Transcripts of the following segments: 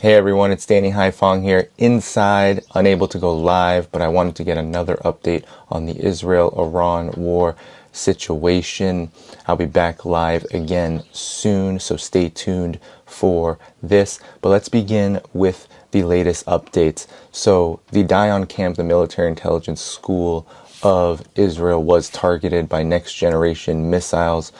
Hey everyone, it's Danny Haifong here, inside, unable to go live, but I wanted to get another update on the Israel-Iran war situation. I'll be back live again soon, so stay tuned for this. But let's begin with the latest updates. So the Dayan camp, the military intelligence school of Israel, was targeted by next generation missiles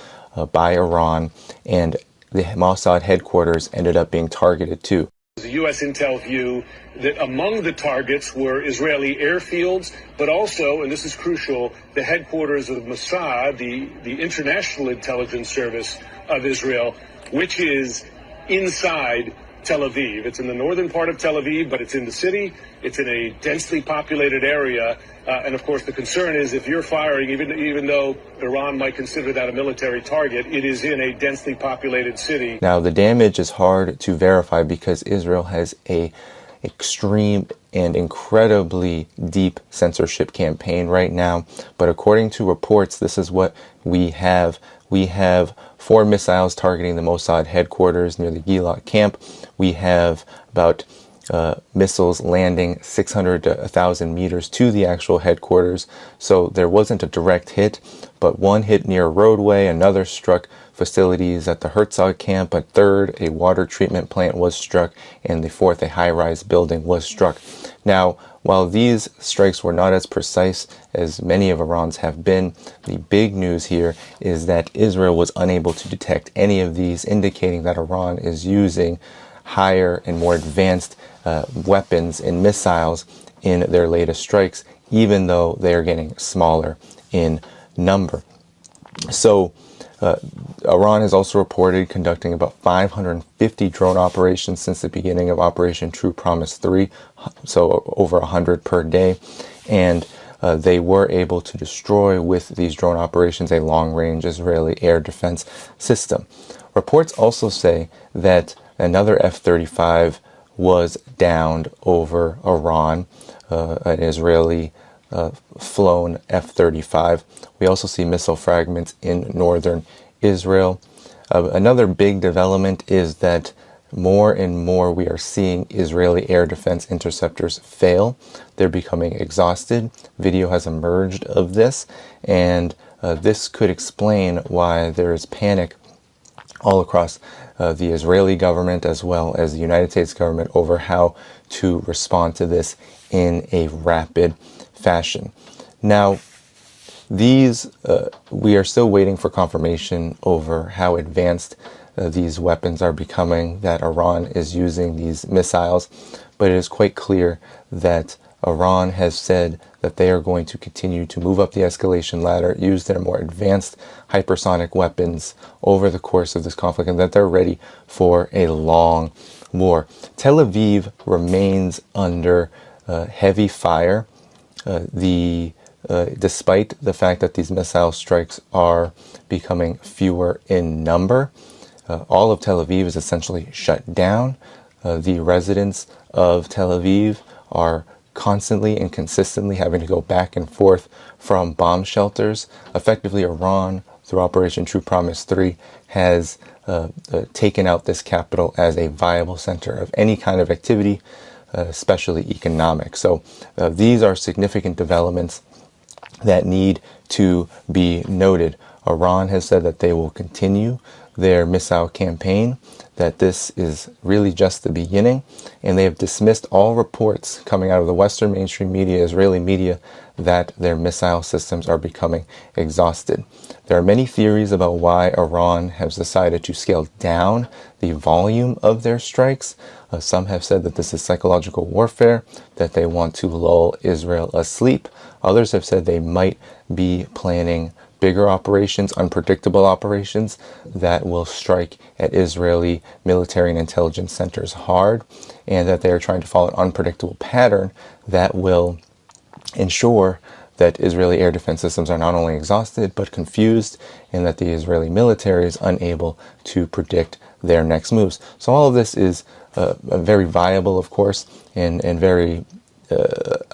by Iran, and the Mossad headquarters ended up being targeted too. The U.S. intel view that among the targets were Israeli airfields, but also, and this is crucial, the headquarters of Mossad, the International Intelligence Service of Israel, which is inside Tel Aviv. It's in the northern part of Tel Aviv, but it's in the city. It's in a densely populated area. And of course, the concern is if you're firing, even though Iran might consider that a military target, it is in a densely populated city. Now, the damage is hard to verify because Israel has a extreme and incredibly deep censorship campaign right now. But according to reports, this is what we have. We have 4 missiles targeting the Mossad headquarters near the Gilad camp. We have about missiles landing 600 to 1,000 meters to the actual headquarters. So there wasn't a direct hit, but one hit near a roadway, another struck facilities at the Herzog camp, a third, a water treatment plant was struck, and the fourth, a high-rise building was struck. Now, while these strikes were not as precise as many of Iran's have been, the big news here is that Israel was unable to detect any of these, indicating that Iran is using higher and more advanced weapons and missiles in their latest strikes, even though they are getting smaller in number. So Iran has also reported conducting about 550 drone operations since the beginning of Operation True Promise 3, so over 100 per day, and they were able to destroy with these drone operations a long-range Israeli air defense system. Reports also say that another F-35 was downed over Iran, an Israeli flown F-35. We also see missile fragments in northern Israel. Another big development is that more and more we are seeing Israeli air defense interceptors fail. They're becoming exhausted. Video has emerged of this, and this could explain why there is panic all across the Israeli government as well as the United States government over how to respond to this in a rapid fashion. Now, we are still waiting for confirmation over how advanced these weapons are becoming that Iran is using these missiles, but it is quite clear that Iran has said that they are going to continue to move up the escalation ladder, use their more advanced hypersonic weapons over the course of this conflict, and that they're ready for a long war. Tel Aviv remains under heavy fire. Despite the fact that these missile strikes are becoming fewer in number, all of Tel Aviv is essentially shut down. The residents of Tel Aviv are constantly and consistently having to go back and forth from bomb shelters. Effectively, Iran, through Operation True Promise 3, has taken out this capital as a viable center of any kind of activity, especially economic. So these are significant developments that need to be noted. Iran has said that they will continue their missile campaign, that this is really just the beginning, and they have dismissed all reports coming out of the Western mainstream media, Israeli media, that their missile systems are becoming exhausted. There are many theories about why Iran has decided to scale down the volume of their strikes. Some have said that this is psychological warfare, that they want to lull Israel asleep. Others have said they might be planning bigger operations, unpredictable operations that will strike at Israeli military and intelligence centers hard, and that they are trying to follow an unpredictable pattern that will ensure that Israeli air defense systems are not only exhausted but confused, and that the Israeli military is unable to predict their next moves. So all of this is very viable, of course, and very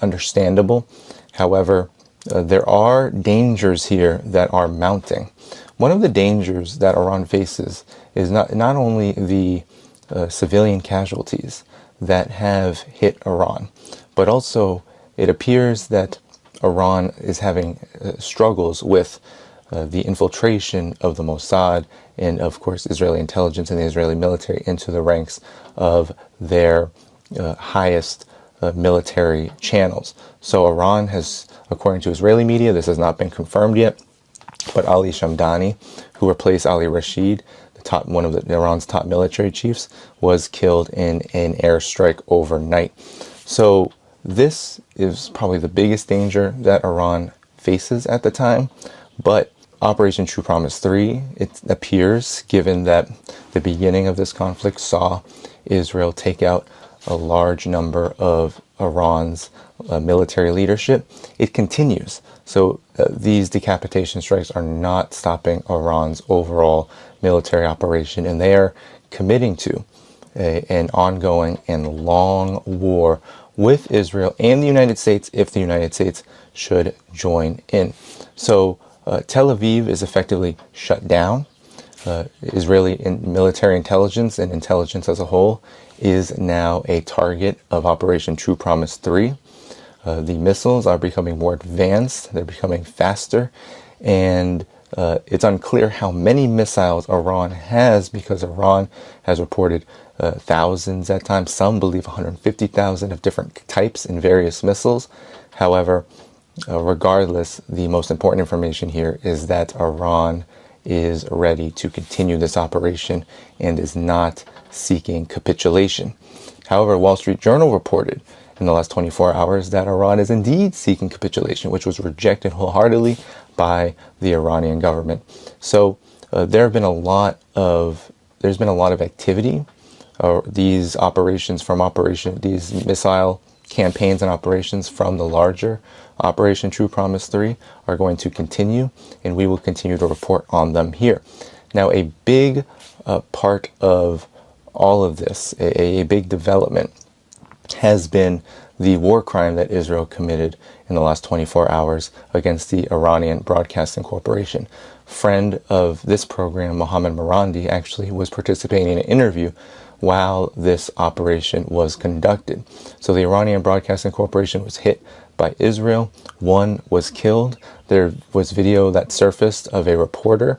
understandable. However, there are dangers here that are mounting. One of the dangers that Iran faces is not only the civilian casualties that have hit Iran. But also, it appears that Iran is having struggles with the infiltration of the Mossad and, of course, Israeli intelligence and the Israeli military into the ranks of their highest military channels. So Iran has, according to Israeli media, this has not been confirmed yet, but Ali Shamdani, who replaced Ali Rashid, one of Iran's top military chiefs, was killed in an airstrike overnight. So this is probably the biggest danger that Iran faces at the time. But Operation True Promise 3, it appears, given that the beginning of this conflict saw Israel take out a large number of Iran's military leadership, it continues. So these decapitation strikes are not stopping Iran's overall military operation, and they are committing to an ongoing and long war with Israel and the United States if the United States should join in. So Tel Aviv is effectively shut down. Israeli military intelligence and intelligence as a whole is now a target of Operation True Promise 3. The missiles are becoming more advanced, they're becoming faster, and it's unclear how many missiles Iran has, because Iran has reported thousands at times. Some believe 150,000 of different types in various missiles. However, regardless, the most important information here is that Iran is ready to continue this operation and is not seeking capitulation. However, Wall Street Journal reported in the last 24 hours that Iran is indeed seeking capitulation, which was rejected wholeheartedly by the Iranian government. So there's been a lot of activity. These missile campaigns and operations from the larger Operation True Promise 3 are going to continue, and we will continue to report on them here. Now, a big part of all of this, a big development, has been the war crime that Israel committed in the last 24 hours against the Iranian Broadcasting Corporation. Friend of this program, Mohammed Marandi, actually was participating in an interview while this operation was conducted. So the Iranian Broadcasting Corporation was hit by Israel. One was killed. There was video that surfaced of a reporter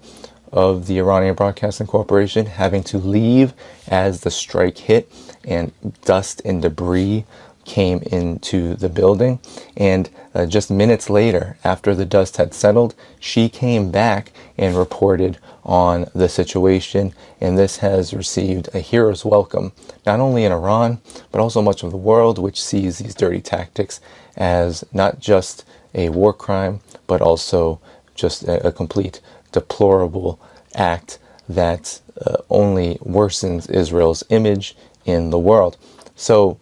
of the Iranian Broadcasting Corporation having to leave as the strike hit and dust and debris came into the building. And just minutes later, after the dust had settled, she came back and reported on the situation, and this has received a hero's welcome, not only in Iran, but also much of the world, which sees these dirty tactics as not just a war crime, but also just a complete deplorable act that only worsens Israel's image in the world. So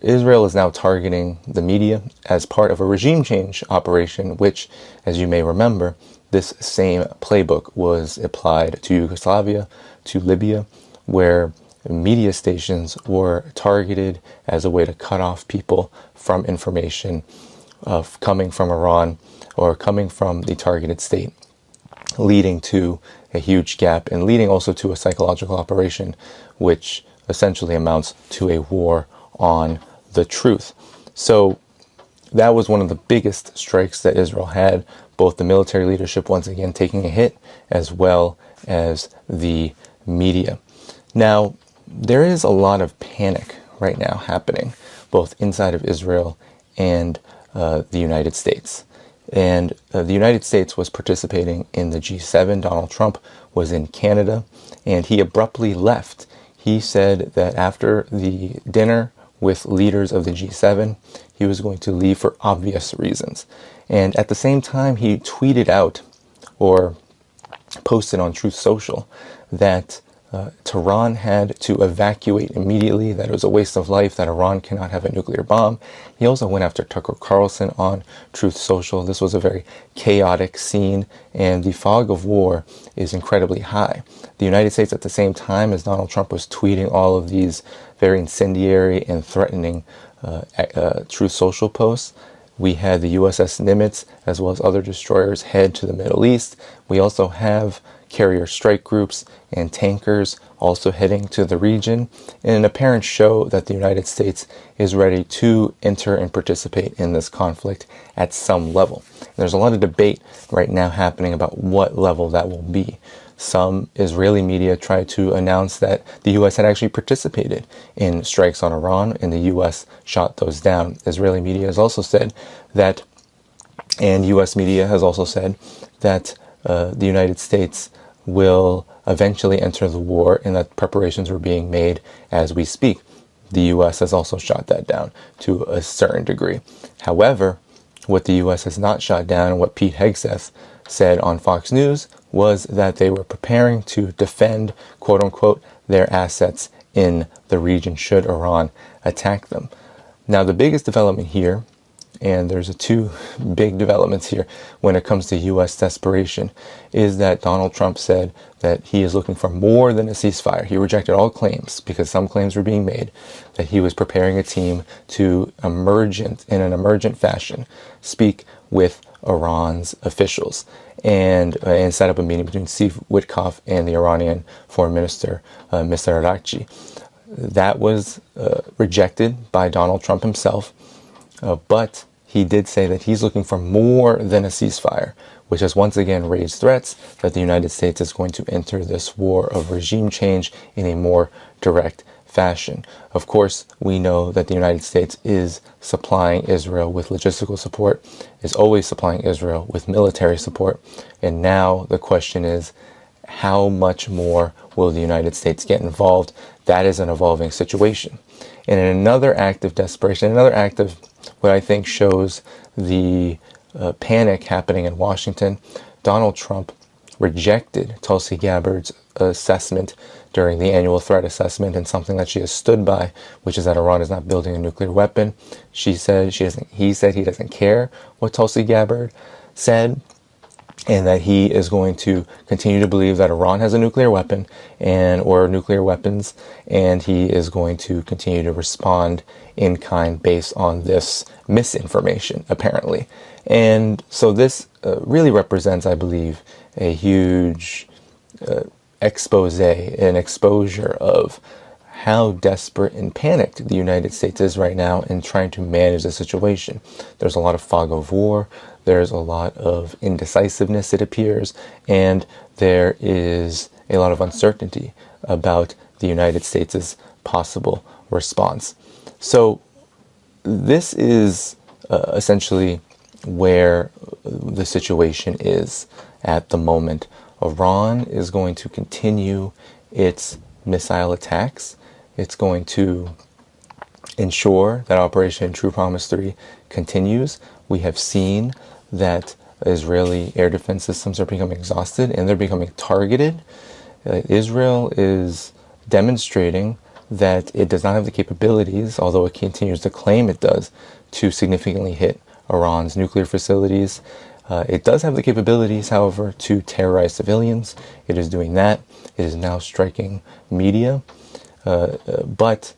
Israel is now targeting the media as part of a regime change operation, which, as you may remember, this same playbook was applied to Yugoslavia, to Libya, where media stations were targeted as a way to cut off people from information coming from Iran or coming from the targeted state, leading to a huge gap and leading also to a psychological operation, which essentially amounts to a war on the truth. So that was one of the biggest strikes that Israel had, both the military leadership once again taking a hit, as well as the media. Now, there is a lot of panic right now happening, both inside of Israel and the United States. And the United States was participating in the G7. Donald Trump was in Canada, and he abruptly left. He said that after the dinner with leaders of the G7, he was going to leave for obvious reasons. And at the same time, he tweeted out or posted on Truth Social that Tehran had to evacuate immediately, that it was a waste of life, that Iran cannot have a nuclear bomb. He also went after Tucker Carlson on Truth Social. This was a very chaotic scene, and the fog of war is incredibly high. The United States, at the same time as Donald Trump was tweeting all of these very incendiary and threatening Truth Social posts, we had the USS Nimitz, as well as other destroyers, head to the Middle East. We also have carrier strike groups and tankers also heading to the region in an apparent show that the United States is ready to enter and participate in this conflict at some level. There's a lot of debate right now happening about what level that will be. Some Israeli media tried to announce that the U.S. had actually participated in strikes on Iran, and the U.S. shot those down. Israeli media has also said that, and U.S. media has also said that the United States will eventually enter the war and that preparations were being made as we speak. The U.S. has also shot that down to a certain degree. However, what the U.S. has not shot down, and what Pete Hegseth said on Fox News, was that they were preparing to defend, quote unquote, their assets in the region should Iran attack them. Now, the biggest development here, and there's two big developments here when it comes to U.S. desperation, is that Donald Trump said that he is looking for more than a ceasefire. He rejected all claims, because some claims were being made, that he was preparing a team to in an emergent fashion, speak with Iran's officials and set up a meeting between Steve Witkoff and the Iranian Foreign Minister, Mr. Araghchi. That was rejected by Donald Trump himself, but he did say that he's looking for more than a ceasefire, which has once again raised threats that the United States is going to enter this war of regime change in a more direct fashion. Of course, we know that the United States is supplying Israel with logistical support, is always supplying Israel with military support, and now the question is, how much more will the United States get involved? That is an evolving situation. And in another act of desperation, another act of what I think shows the panic happening in Washington, Donald Trump rejected Tulsi Gabbard's assessment during the annual threat assessment, and something that she has stood by, which is that Iran is not building a nuclear weapon. He said he doesn't care what Tulsi Gabbard said, and that he is going to continue to believe that Iran has a nuclear weapon or nuclear weapons, and he is going to continue to respond in kind based on this misinformation, apparently. And so this really represents, I believe, a huge expose, an exposure of how desperate and panicked the United States is right now in trying to manage the situation. There's a lot of fog of war. There's a lot of indecisiveness, it appears, and there is a lot of uncertainty about the United States' possible response. So this is essentially where the situation is at the moment. Iran is going to continue its missile attacks. It's going to ensure that Operation True Promise 3 continues. We have seen that Israeli air defense systems are becoming exhausted and they're becoming targeted. Israel is demonstrating that it does not have the capabilities, although it continues to claim it does, to significantly hit Iran's nuclear facilities. It does have the capabilities, however, to terrorize civilians. It is doing that. It is now striking media. But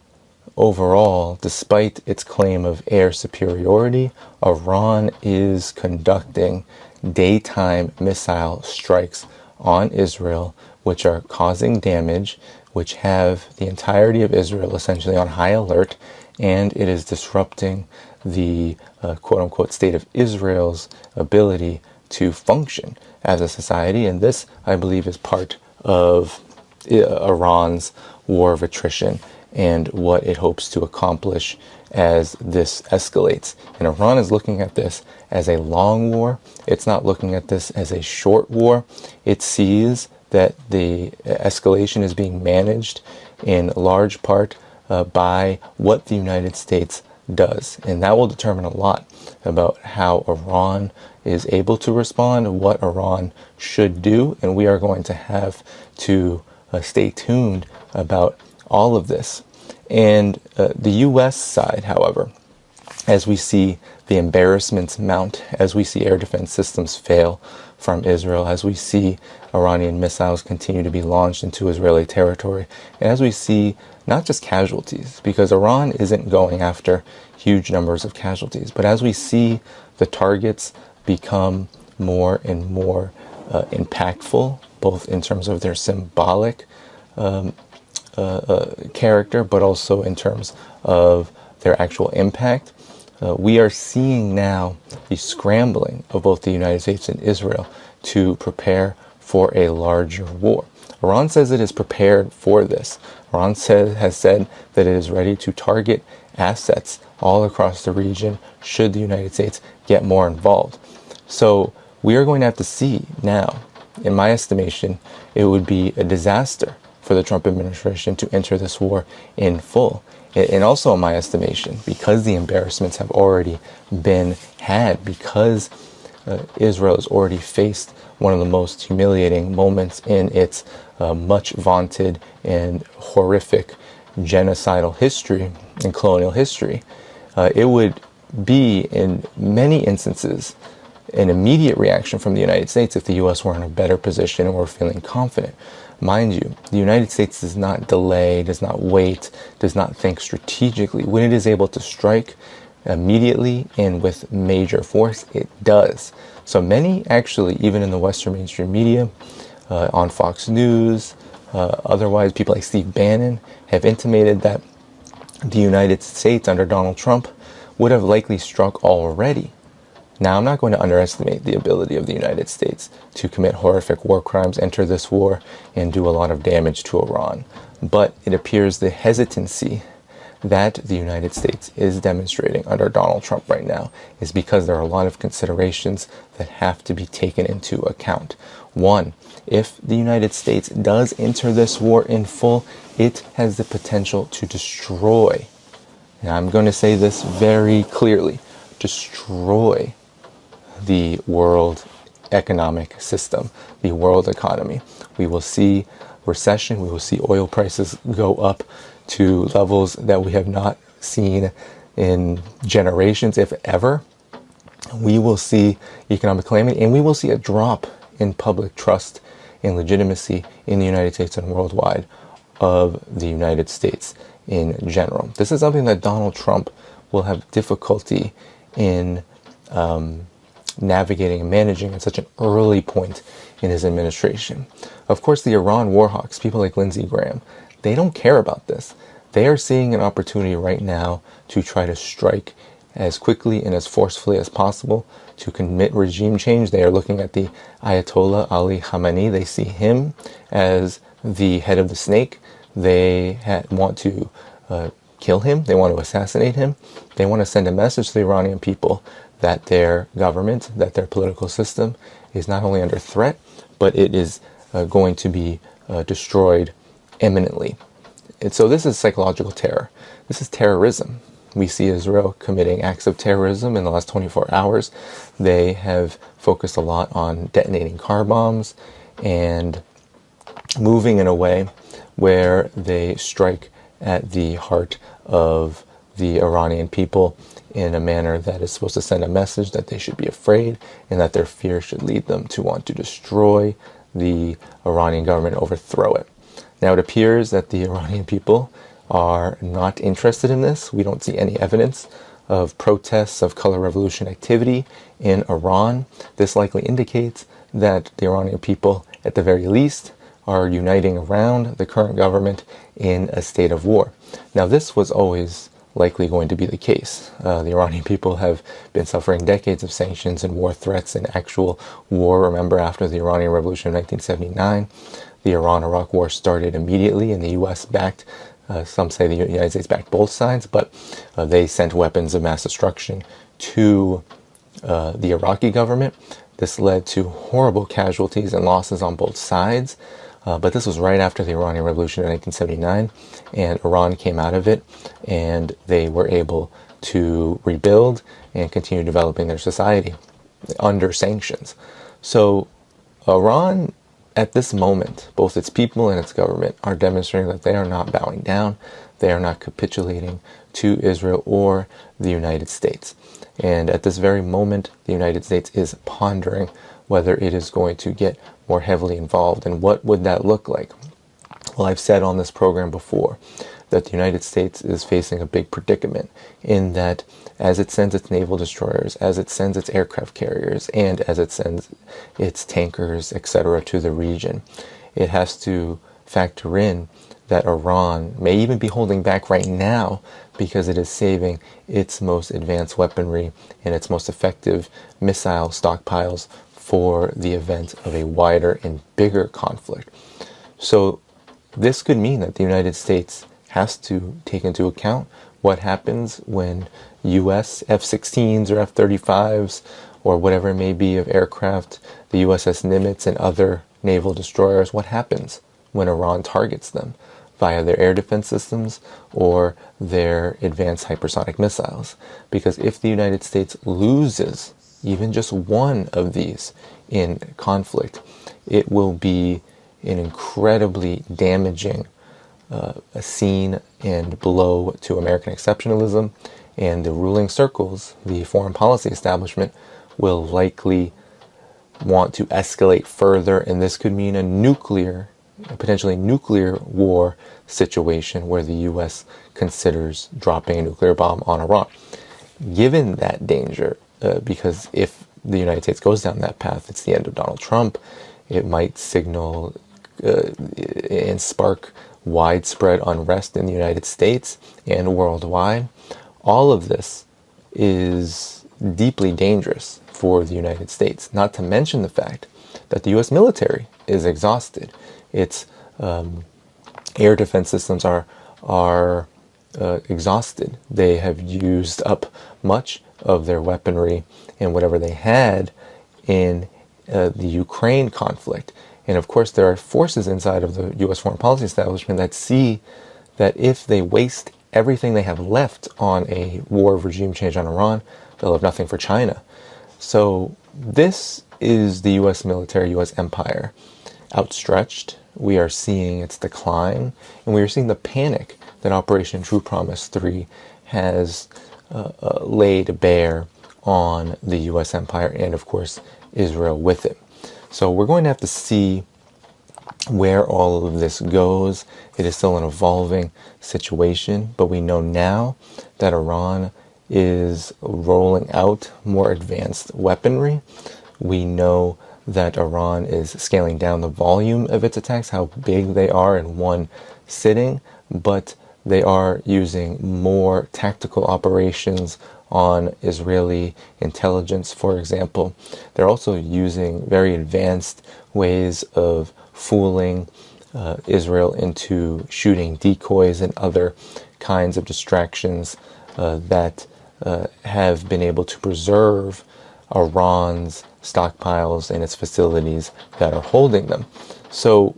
overall, despite its claim of air superiority, Iran is conducting daytime missile strikes on Israel, which are causing damage, which have the entirety of Israel essentially on high alert, and it is disrupting the quote-unquote state of Israel's ability to function as a society. And this, I believe, is part of Iran's war of attrition and what it hopes to accomplish as this escalates. And Iran is looking at this as a long war. It's not looking at this as a short war. It sees that the escalation is being managed in large part by what the United States does. And that will determine a lot about how Iran is able to respond, what Iran should do. And we are going to have to stay tuned about all of this. And the U.S. side, however, as we see the embarrassments mount, as we see air defense systems fail from Israel, as we see Iranian missiles continue to be launched into Israeli territory, and as we see not just casualties, because Iran isn't going after huge numbers of casualties, but as we see the targets become more and more impactful, both in terms of their symbolic character, but also in terms of their actual impact. We are seeing now the scrambling of both the United States and Israel to prepare for a larger war. Iran says it is prepared for this. Iran has said that it is ready to target assets all across the region should the United States get more involved. So we are going to have to see now, in my estimation, it would be a disaster for the Trump administration to enter this war in full. And also, in my estimation, because the embarrassments have already been had, because Israel has already faced one of the most humiliating moments in its much vaunted and horrific genocidal history and colonial history, it would be, in many instances, an immediate reaction from the United States if the U.S. were in a better position and were feeling confident. Mind you, the United States does not delay, does not wait, does not think strategically. When it is able to strike immediately and with major force, it does. So many, actually, even in the Western mainstream media, on Fox News, otherwise, people like Steve Bannon have intimated that the United States under Donald Trump would have likely struck already. Now, I'm not going to underestimate the ability of the United States to commit horrific war crimes, enter this war, and do a lot of damage to Iran. But it appears the hesitancy that the United States is demonstrating under Donald Trump right now is because there are a lot of considerations that have to be taken into account. One, if the United States does enter this war in full, it has the potential to destroy, and I'm going to say this very clearly, destroy the world economic system, the world economy. We will see recession, we will see oil prices go up to levels that we have not seen in generations, if ever. We will see economic calamity, and we will see a drop in public trust and legitimacy in the United States and worldwide of the United States in general. This is something that Donald Trump will have difficulty in navigating and managing at such an early point in his administration. Of course, the Iran war hawks, people like Lindsey Graham, they don't care about this. They are seeing an opportunity right now to try to strike as quickly and as forcefully as possible to commit regime change. They are looking at the Ayatollah Ali Khamenei. They see him as the head of the snake. They want to kill him. They want to assassinate him. They want to send a message to the Iranian people that their government, that their political system is not only under threat, but it is going to be destroyed imminently. And so this is psychological terror. This is terrorism. We see Israel committing acts of terrorism in the last 24 hours. They have focused a lot on detonating car bombs and moving in a way where they strike at the heart of the Iranian people in a manner that is supposed to send a message that they should be afraid and that their fear should lead them to want to destroy the Iranian government, overthrow it. Now, it appears that the Iranian people are not interested in this. We don't see any evidence of protests, of color revolution activity in Iran. This likely indicates that the Iranian people, at the very least, are uniting around the current government in a state of war. Now, this was always likely going to be the case. The Iranian people have been suffering decades of sanctions and war threats and actual war. Remember, after the Iranian Revolution of 1979, the Iran-Iraq War started immediately, and the U.S. backed, some say the United States backed both sides, but they sent weapons of mass destruction to the Iraqi government. This led to horrible casualties and losses on both sides. But this was right after the Iranian Revolution in 1979, and Iran came out of it, and they were able to rebuild and continue developing their society under sanctions. So Iran, at this moment, both its people and its government are demonstrating that they are not bowing down, they are not capitulating to Israel or the United States. And at this very moment, the United States is pondering whether it is going to get more heavily involved. And what would that look like? Well, I've said on this program before that the United States is facing a big predicament in that as it sends its naval destroyers, as it sends its aircraft carriers, and as it sends its tankers, etc., to the region, it has to factor in that Iran may even be holding back right now because it is saving its most advanced weaponry and its most effective missile stockpiles for the event of a wider and bigger conflict. So this could mean that the United States has to take into account what happens when U.S. F-16s or F-35s or whatever it may be of aircraft, the USS Nimitz and other naval destroyers, what happens when Iran targets them via their air defense systems or their advanced hypersonic missiles. Because if the United States loses even just one of these in conflict, it will be an incredibly damaging scene and blow to American exceptionalism, and the ruling circles, the foreign policy establishment, will likely want to escalate further, and this could mean a potentially nuclear war situation where the U.S. considers dropping a nuclear bomb on Iran. Given that danger, because if the United States goes down that path, it's the end of Donald Trump, it might signal and spark widespread unrest in the United States and worldwide. All of this is deeply dangerous for the United States, not to mention the fact that the U.S. military is exhausted. Its air defense systems are exhausted. They have used up much of their weaponry and whatever they had in the Ukraine conflict. And of course, there are forces inside of the U.S. foreign policy establishment that see that if they waste everything they have left on a war of regime change on Iran, they'll have nothing for China. So this is the U.S. military, U.S. empire outstretched. We are seeing its decline, and we are seeing the panic that Operation True Promise 3 has laid bare on the U.S. empire and, of course, Israel with it. So we're going to have to see where all of this goes. It is still an evolving situation, but we know now that Iran is rolling out more advanced weaponry. We know that Iran is scaling down the volume of its attacks, how big they are in one sitting, but they are using more tactical operations on Israeli intelligence, for example. They're also using very advanced ways of fooling Israel into shooting decoys and other kinds of distractions that have been able to preserve Iran's stockpiles and its facilities that are holding them. So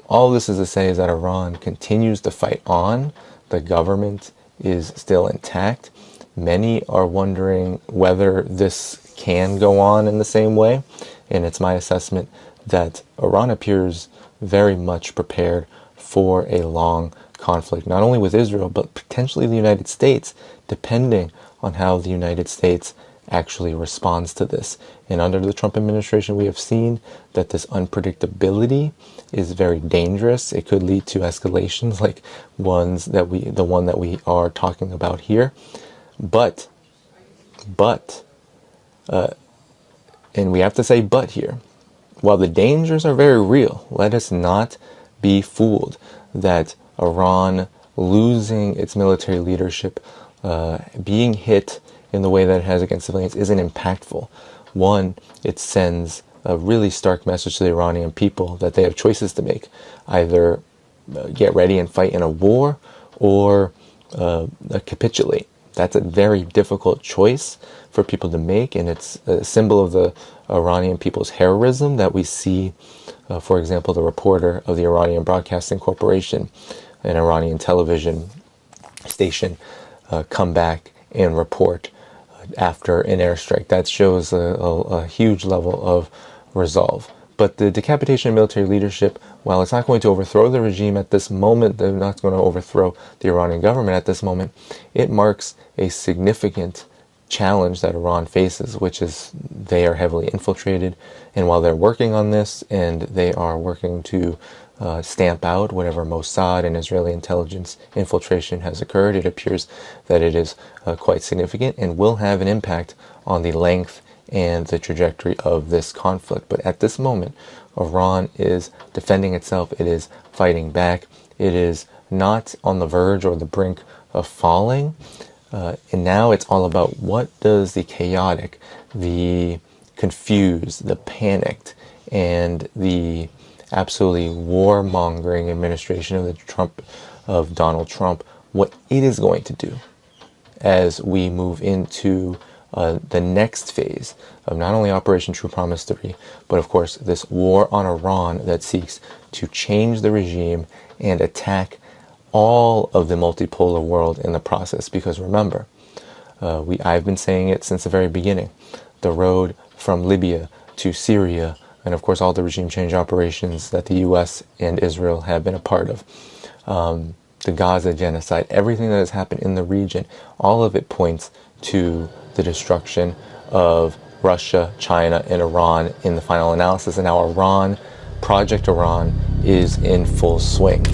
all this is to say is that Iran continues to fight on. The government is still intact. Many are wondering whether this can go on in the same way, and it's my assessment that Iran appears very much prepared for a long conflict, not only with Israel, but potentially the United States, depending on how the United States actually responds to this. And under the Trump administration, we have seen that this unpredictability is very dangerous. It could lead to escalations like the one that we are talking about here. But, and we have to say but here, while the dangers are very real, let us not be fooled that Iran losing its military leadership, being hit in the way that it has against civilians isn't impactful. One, it sends a really stark message to the Iranian people that they have choices to make. Either get ready and fight in a war or capitulate. That's a very difficult choice for people to make, and it's a symbol of the Iranian people's heroism that we see, for example, the reporter of the Iranian Broadcasting Corporation, an Iranian television station, come back and report after an airstrike. That shows a huge level of resolve. But the decapitation of military leadership, while it's not going to overthrow the regime at this moment, they're not going to overthrow the Iranian government at this moment, it marks a significant challenge that Iran faces, which is they are heavily infiltrated. And while they're working on this and they are working to stamp out whatever Mossad and Israeli intelligence infiltration has occurred. It appears that it is quite significant and will have an impact on the length and the trajectory of this conflict. But at this moment, Iran is defending itself. It is fighting back. It is not on the verge or the brink of falling. And now it's all about what does the chaotic, the confused, the panicked, and the absolutely warmongering administration of Donald Trump, what it is going to do as we move into the next phase of not only Operation True Promise 3, but of course this war on Iran that seeks to change the regime and attack all of the multipolar world in the process. Because remember, I've been saying it since the very beginning, the road from Libya to Syria, and of course all the regime change operations that the US and Israel have been a part of, the Gaza genocide, everything that has happened in the region, all of it points to the destruction of Russia, China, and Iran in the final analysis. And now Project Iran, is in full swing.